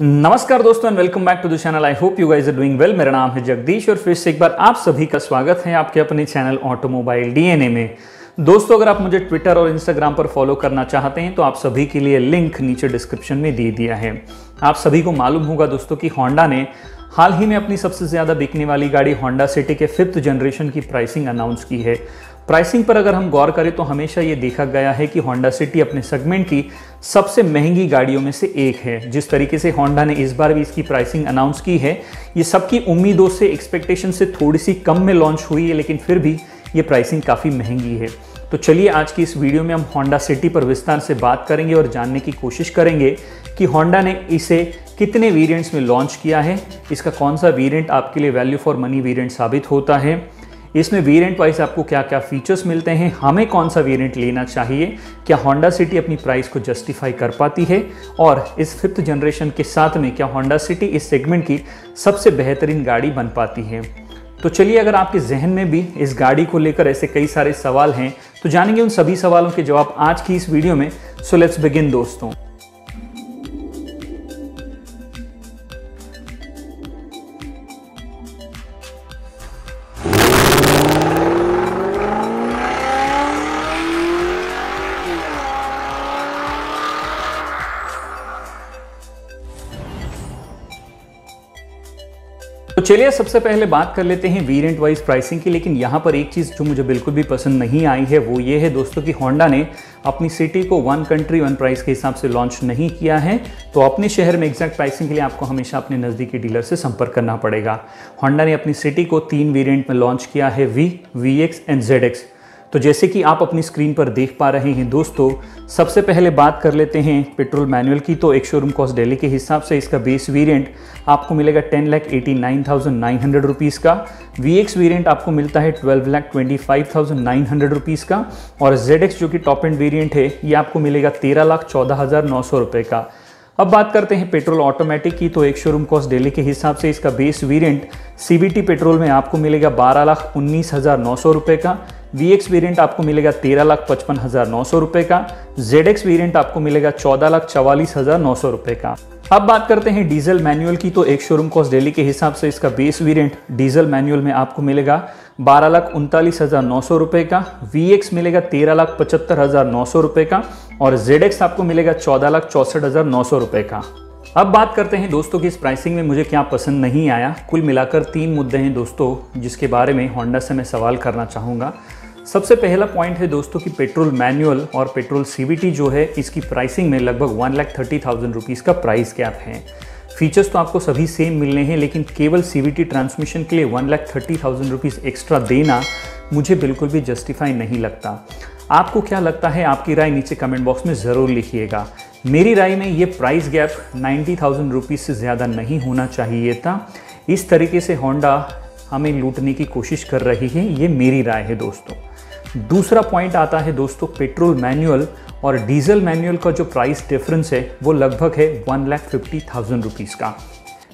नमस्कार दोस्तों and welcome back to the channel. I hope you guys are doing well. मेरा नाम है जगदीश और फिर से एक बार आप सभी का स्वागत है आपके अपने चैनल ऑटोमोबाइल डीएनए में। दोस्तों, अगर आप मुझे ट्विटर और इंस्टाग्राम पर फॉलो करना चाहते हैं तो आप सभी के लिए लिंक नीचे डिस्क्रिप्शन में दे दिया है। आप सभी को मालूम होगा दोस्तों कि होंडा ने हाल ही में अपनी सबसे ज़्यादा बिकने वाली गाड़ी होंडा सिटी के 5th जनरेशन की प्राइसिंग अनाउंस की है। प्राइसिंग पर अगर हम गौर करें तो हमेशा ये देखा गया है कि होंडा सिटी अपने सेगमेंट की सबसे महंगी गाड़ियों में से एक है। जिस तरीके से होंडा ने इस बार भी इसकी प्राइसिंग अनाउंस की है, ये सबकी उम्मीदों से, एक्सपेक्टेशन से थोड़ी सी कम में लॉन्च हुई है, लेकिन फिर भी ये प्राइसिंग काफ़ी महंगी है। तो चलिए आज की इस वीडियो में हम होंडा सिटी पर विस्तार से बात करेंगे और जानने की कोशिश करेंगे कि होंडा ने इसे कितने वेरिएंट्स में लॉन्च किया है, इसका कौन सा वेरिएंट आपके लिए वैल्यू फॉर मनी वेरिएंट साबित होता है, इसमें वेरिएंट वाइज आपको क्या क्या फीचर्स मिलते हैं, हमें कौन सा वेरिएंट लेना चाहिए, क्या होंडा सिटी अपनी प्राइस को जस्टिफाई कर पाती है, और इस 5th जनरेशन के साथ में क्या होंडा सिटी इस सेगमेंट की सबसे बेहतरीन गाड़ी बन पाती है। तो चलिए, अगर आपके जहन में भी इस गाड़ी को लेकर ऐसे कई सारे सवाल हैं तो जानेंगे उन सभी सवालों के जवाब आज की इस वीडियो में। सो लेट्स बिगिन दोस्तों। तो चलिए सबसे पहले बात कर लेते हैं वेरिएंट वाइज प्राइसिंग की। लेकिन यहाँ पर एक चीज़ जो मुझे बिल्कुल भी पसंद नहीं आई है वो ये है दोस्तों कि होंडा ने अपनी सिटी को वन कंट्री वन प्राइस के हिसाब से लॉन्च नहीं किया है। तो अपने शहर में एग्जैक्ट प्राइसिंग के लिए आपको हमेशा अपने नज़दीकी डीलर से संपर्क करना पड़ेगा। होंडा ने अपनी सिटी को 3 वेरिएंट में लॉन्च किया है, V, VX एंड ZX। तो जैसे कि आप अपनी स्क्रीन पर देख पा रहे हैं दोस्तों, सबसे पहले बात कर लेते हैं पेट्रोल मैनुअल की। तो एक शोरूम कॉस्ट दिल्ली के हिसाब से इसका बेस वेरिएंट आपको मिलेगा 10,89,900 रुपीज़ का। VX वेरिएंट आपको मिलता है 12,25,900 रुपीज़ का। और ZX जो कि टॉप एंड वेरिएंट है ये आपको मिलेगा 13,14,900 रुपये का। अब बात करते हैं पेट्रोल ऑटोमेटिक की। तो एक शोरूम कॉस्ट दिल्ली के हिसाब से इसका बेस वेरिएंट CVT पेट्रोल में आपको मिलेगा 12,19,900 रुपये का। VX वेरिएंट आपको मिलेगा 13,55,900 रुपये का। ZX वेरिएंट आपको मिलेगा 14,44,900 रुपये का। अब बात करते हैं डीजल मैनुअल की। तो एक शोरूम कॉस्ट दिल्ली के हिसाब से इसका बेस वेरिएंट डीजल मैनुअल में आपको मिलेगा 12,39,900 रुपये का। VX मिलेगा 13,75,900 रुपये का। और ZX आपको मिलेगा 14,64,900 रुपये का। अब बात करते हैं दोस्तों कि इस प्राइसिंग में मुझे क्या पसंद नहीं आया। कुल मिलाकर 3 मुद्दे हैं दोस्तों जिसके बारे में होंडा से मैं सवाल करना चाहूँगा। सबसे पहला पॉइंट है दोस्तों कि पेट्रोल मैनुअल और पेट्रोल CVT जो है इसकी प्राइसिंग में लगभग 1,30,000 रुपीज़ का प्राइस गैप है। फीचर्स तो आपको सभी सेम मिलने हैं, लेकिन केवल CVT ट्रांसमिशन के लिए 1,30,000 रुपीज़ एक्स्ट्रा देना मुझे बिल्कुल भी जस्टिफाई नहीं लगता। आपको क्या लगता है? आपकी राय नीचे कमेंट बॉक्स में ज़रूर लिखिएगा। मेरी राय में ये प्राइस गैप 90,000 रुपीज़ से ज़्यादा नहीं होना चाहिए था। इस तरीके से होंडा हमें लूटने की कोशिश कर रही है, ये मेरी राय है दोस्तों। दूसरा पॉइंट आता है दोस्तों पेट्रोल मैनुअल और डीजल मैनुअल का जो प्राइस डिफरेंस है वो लगभग है 1,50,000 रुपीज़ का।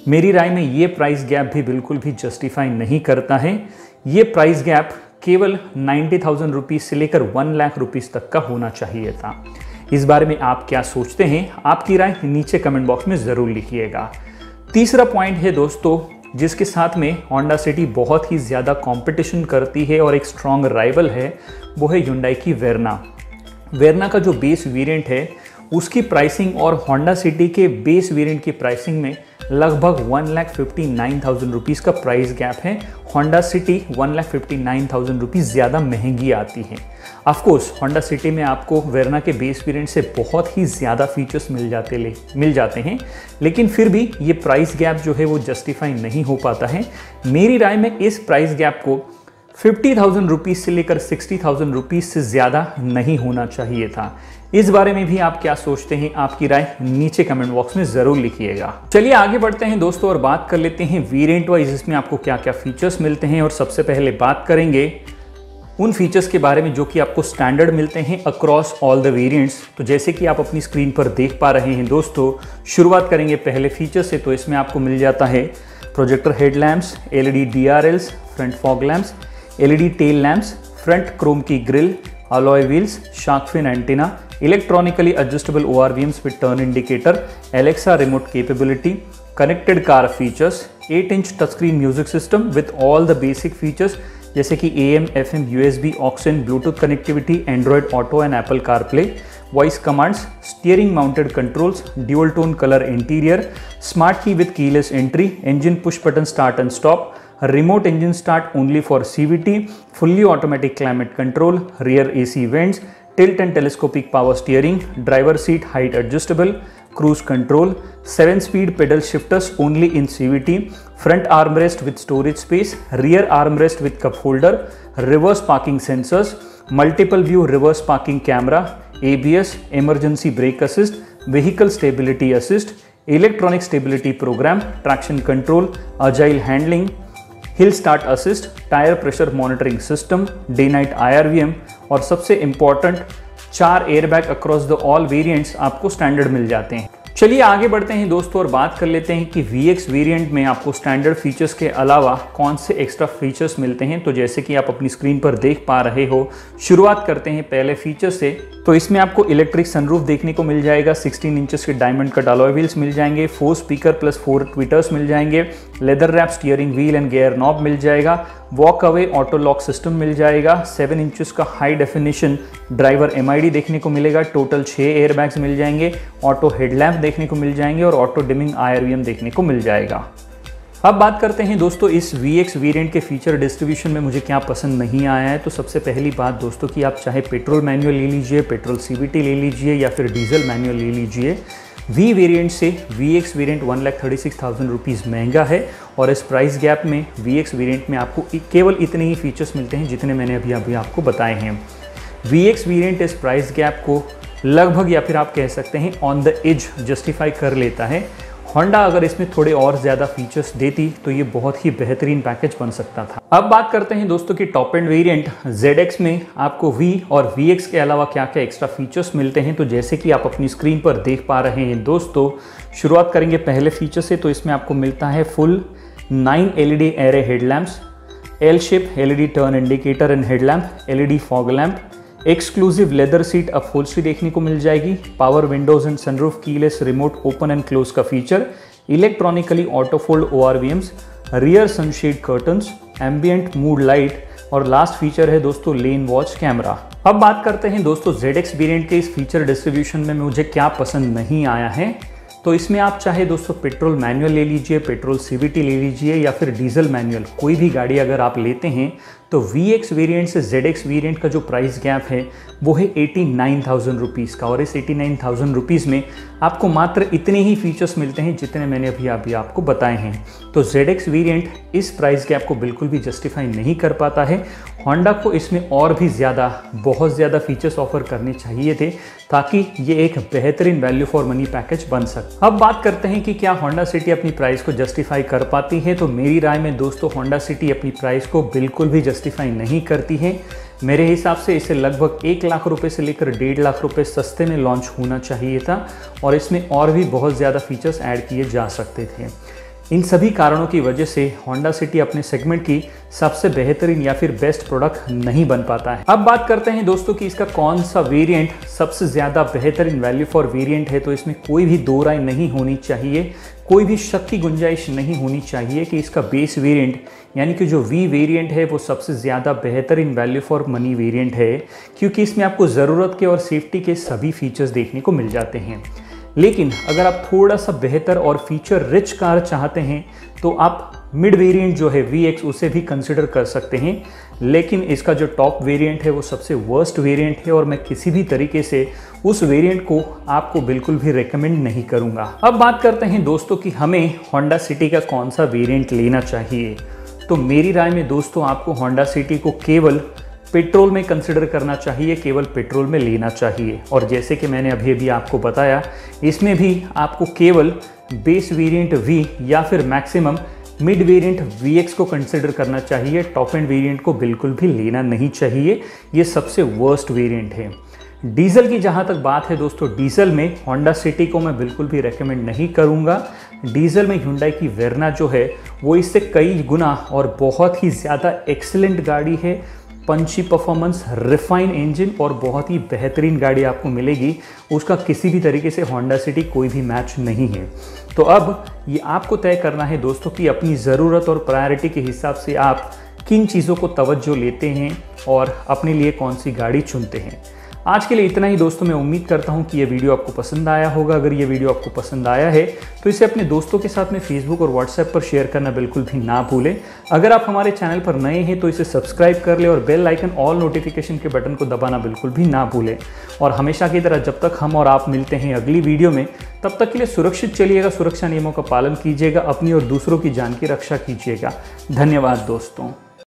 मेरी राय में ये प्राइस गैप भी बिल्कुल भी जस्टिफाई नहीं करता है। ये प्राइस गैप केवल 90,000 रुपीज़ से लेकर 1,00,000 रुपीज़ तक का होना चाहिए था। इस बारे में आप क्या सोचते हैं? आपकी राय नीचे कमेंट बॉक्स में ज़रूर लिखिएगा। तीसरा पॉइंट है दोस्तों जिसके साथ में होंडा सिटी बहुत ही ज़्यादा कंपटीशन करती है और एक स्ट्रॉन्ग राइवल है, वो है Hyundai की वेरना। वेरना का जो बेस वेरिएंट है उसकी प्राइसिंग और होंडा सिटी के बेस वेरिएंट की प्राइसिंग में लगभग 1,59,000 रुपीज़ का प्राइस गैप है। होंडा सिटी 1,59,000 रुपीज़ ज़्यादा महंगी आती है। ऑफ कोर्स होंडा सिटी में आपको वेरना के बेस वेरिएंट से बहुत ही ज़्यादा फीचर्स मिल जाते हैं, लेकिन फिर भी ये प्राइस गैप जो है वो जस्टिफाई नहीं हो पाता है। मेरी राय में इस प्राइस गैप को 50,000 रुपीज़ से लेकर 60,000 रुपीज़ से ज़्यादा नहीं होना चाहिए था। इस बारे में भी आप क्या सोचते हैं? आपकी राय नीचे कमेंट बॉक्स में ज़रूर लिखिएगा। चलिए आगे बढ़ते हैं दोस्तों और बात कर लेते हैं वेरिएंट वाइज इसमें आपको क्या क्या फीचर्स मिलते हैं। और सबसे पहले बात करेंगे उन फीचर्स के बारे में जो कि आपको स्टैंडर्ड मिलते हैं अक्रॉस ऑल द वेरिएंट्स। तो जैसे कि आप अपनी स्क्रीन पर देख पा रहे हैं दोस्तों, शुरुआत करेंगे पहले फीचर से। तो इसमें आपको मिल जाता है projector headlamps, LED DRLs, front fog lamps, LED tail lamps, front chrome की grille, alloy wheels, shark fin antenna, electronically adjustable ORVMs with turn indicator, Alexa remote capability, connected car features, 8-inch touchscreen music system with all the basic features जैसे कि AM, FM, USB, aux, Bluetooth connectivity, Android Auto and Apple CarPlay, voice commands, steering mounted controls, dual tone color interior, smart key with keyless entry, engine push button start and stop, remote engine start only for CVT, fully automatic climate control, rear AC vents, tilt and telescopic power steering, driver seat height adjustable, cruise control, 7-speed pedal shifters only in CVT, front armrest with storage space, rear armrest with cup holder, reverse parking sensors, multiple view reverse parking camera, ABS, emergency brake assist, vehicle stability assist, electronic stability program, traction control, agile handling, hill start assist, tyre pressure monitoring system, day night IRVM और सबसे important 4 airbag across the all variants आपको standard मिल जाते हैं। चलिए आगे बढ़ते हैं दोस्तों और बात कर लेते हैं कि VX वेरिएंट में आपको स्टैंडर्ड फीचर्स के अलावा कौन से एक्स्ट्रा फीचर्स मिलते हैं। तो जैसे कि आप अपनी स्क्रीन पर देख पा रहे हो, शुरुआत करते हैं पहले फीचर से। तो इसमें आपको इलेक्ट्रिक सनरूफ देखने को मिल जाएगा, 16 इंचेस के डायमंड कट अलॉय व्हील्स मिल जाएंगे, 4 स्पीकर प्लस 4 ट्विटर्स मिल जाएंगे, leather wrap steering wheel and gear knob मिल जाएगा, walk away auto lock system मिल जाएगा, 7 इंचेस का हाई डेफिनेशन ड्राइवर MID देखने को मिलेगा, टोटल 6 एयरबैग्स मिल जाएंगे, ऑटो हेडलैम्प देखने को मिल जाएंगे और ऑटो डिमिंग IRVM देखने को मिल जाएगा। अब बात करते हैं दोस्तों इस VX वेरिएंट के फीचर डिस्ट्रीब्यूशन में मुझे क्या पसंद नहीं आया है। तो सबसे पहली बात दोस्तों कि आप चाहे पेट्रोल मैनुअल ले लीजिए, पेट्रोल CVT ले लीजिए या फिर डीजल मैनुअल ले लीजिए, V वेरिएंट से VX वेरिएंट 1,36,000 रुपीज़ महंगा है और इस प्राइस गैप में VX वेरिएंट में आपको केवल इतने ही फीचर्स मिलते हैं जितने मैंने अभी आपको बताए हैं। VX वेरिएंट इस प्राइस गैप को लगभग या फिर आप कह सकते हैं ऑन द एज जस्टिफाई कर लेता है। होंडा अगर इसमें थोड़े और ज़्यादा फीचर्स देती तो ये बहुत ही बेहतरीन पैकेज बन सकता था। अब बात करते हैं दोस्तों कि टॉप एंड वेरिएंट ZX में आपको V और VX के अलावा क्या क्या एक्स्ट्रा फीचर्स मिलते हैं। तो जैसे कि आप अपनी स्क्रीन पर देख पा रहे हैं दोस्तों, शुरुआत करेंगे पहले फीचर से। तो इसमें आपको मिलता है full 9 LED array headlamps, L shape LED turn indicator and headlamp, LED fog lamp, exclusive leather seat upholstery देखने को मिल जाएगी, power windows and sunroof, keyless remote open and close का feature, electronically auto fold ORVMs, rear sunshade curtains, ambient mood light और last feature है दोस्तों लेन watch camera. अब बात करते हैं दोस्तों ZX वेरिएंट के इस फीचर डिस्ट्रीब्यूशन में मुझे क्या पसंद नहीं आया है। तो इसमें आप चाहे दोस्तों पेट्रोल मैनुअल ले लीजिए, पेट्रोल CVT ले लीजिए या फिर डीजल मैनुअल, कोई भी गाड़ी अगर आप लेते हैं तो VX वेरिएंट से ZX वेरिएंट का जो प्राइस गैप है वो है 89,000 रुपीज़ का और इस 89,000 रुपीज़ में आपको मात्र इतने ही फीचर्स मिलते हैं जितने मैंने अभी आपको बताए हैं। तो ZX वेरिएंट इस प्राइस गैप को बिल्कुल भी जस्टिफाई नहीं कर पाता है। होंडा को इसमें और भी बहुत ज़्यादा फीचर्स ऑफर करने चाहिए थे ताकि ये एक बेहतरीन वैल्यू फॉर मनी पैकेज बन सके। अब बात करते हैं कि क्या होंडा सिटी अपनी प्राइस को जस्टिफाई कर पाती है। तो मेरी राय में दोस्तों होंडा सिटी अपनी प्राइस को बिल्कुल भी जस्टिफाई नहीं करती है। मेरे हिसाब से इसे लगभग 1 लाख रुपए से लेकर 1.5 लाख रुपए सस्ते में लॉन्च होना चाहिए था और इसमें और भी बहुत ज़्यादा फीचर्स ऐड किए जा सकते थे। इन सभी कारणों की वजह से होंडा सिटी अपने सेगमेंट की सबसे बेहतरीन या फिर बेस्ट प्रोडक्ट नहीं बन पाता है। अब बात करते हैं दोस्तों कि इसका कौन सा वेरिएंट सबसे ज़्यादा बेहतरीन वैल्यू फॉर वेरिएंट है। तो इसमें कोई भी दो राय नहीं होनी चाहिए, कोई भी शक की गुंजाइश नहीं होनी चाहिए कि इसका बेस वेरिएंट यानी कि जो V वेरिएंट है वो सबसे ज़्यादा बेहतरीन वैल्यू फॉर मनी वेरिएंट है, क्योंकि इसमें आपको ज़रूरत के और सेफ्टी के सभी फीचर्स देखने को मिल जाते हैं। लेकिन अगर आप थोड़ा सा बेहतर और फीचर रिच कार चाहते हैं तो आप मिड वेरिएंट जो है VX उसे भी कंसिडर कर सकते हैं। लेकिन इसका जो टॉप वेरिएंट है वो सबसे वर्स्ट वेरिएंट है और मैं किसी भी तरीके से उस वेरिएंट को आपको बिल्कुल भी रेकमेंड नहीं करूंगा। अब बात करते हैं दोस्तों कि हमें होंडा सिटी का कौन सा वेरिएंट लेना चाहिए। तो मेरी राय में दोस्तों आपको होंडा सिटी को केवल पेट्रोल में कंसिडर करना चाहिए, केवल पेट्रोल में लेना चाहिए। और जैसे कि मैंने अभी आपको बताया, इसमें भी आपको केवल बेस वेरिएंट V या फिर मैक्सिमम मिड वेरिएंट VX को कंसिडर करना चाहिए। टॉप एंड वेरिएंट को बिल्कुल भी लेना नहीं चाहिए, ये सबसे वर्स्ट वेरिएंट है। डीजल की जहाँ तक बात है दोस्तों, डीजल में होंडा सिटी को मैं बिल्कुल भी रेकमेंड नहीं करूँगा। डीजल में Hyundai की वेरना जो है वो इससे कई गुना और बहुत ही ज़्यादा एक्सीलेंट गाड़ी है। पंची परफॉर्मेंस, रिफाइन इंजन और बहुत ही बेहतरीन गाड़ी आपको मिलेगी। उसका किसी भी तरीके से होंडा सिटी कोई भी मैच नहीं है। तो अब ये आपको तय करना है दोस्तों कि अपनी ज़रूरत और प्रायोरिटी के हिसाब से आप किन चीज़ों को तवज्जो लेते हैं और अपने लिए कौन सी गाड़ी चुनते हैं। आज के लिए इतना ही दोस्तों। मैं उम्मीद करता हूं कि ये वीडियो आपको पसंद आया होगा। अगर ये वीडियो आपको पसंद आया है तो इसे अपने दोस्तों के साथ में फेसबुक और व्हाट्सएप पर शेयर करना बिल्कुल भी ना भूलें। अगर आप हमारे चैनल पर नए हैं तो इसे सब्सक्राइब कर लें और बेल आइकन ऑल नोटिफिकेशन के बटन को दबाना बिल्कुल भी ना भूलें। और हमेशा की तरह जब तक हम और आप मिलते हैं अगली वीडियो में, तब तक के लिए सुरक्षित चलिएगा, सुरक्षा नियमों का पालन कीजिएगा, अपनी और दूसरों की जान की रक्षा कीजिएगा। धन्यवाद दोस्तों।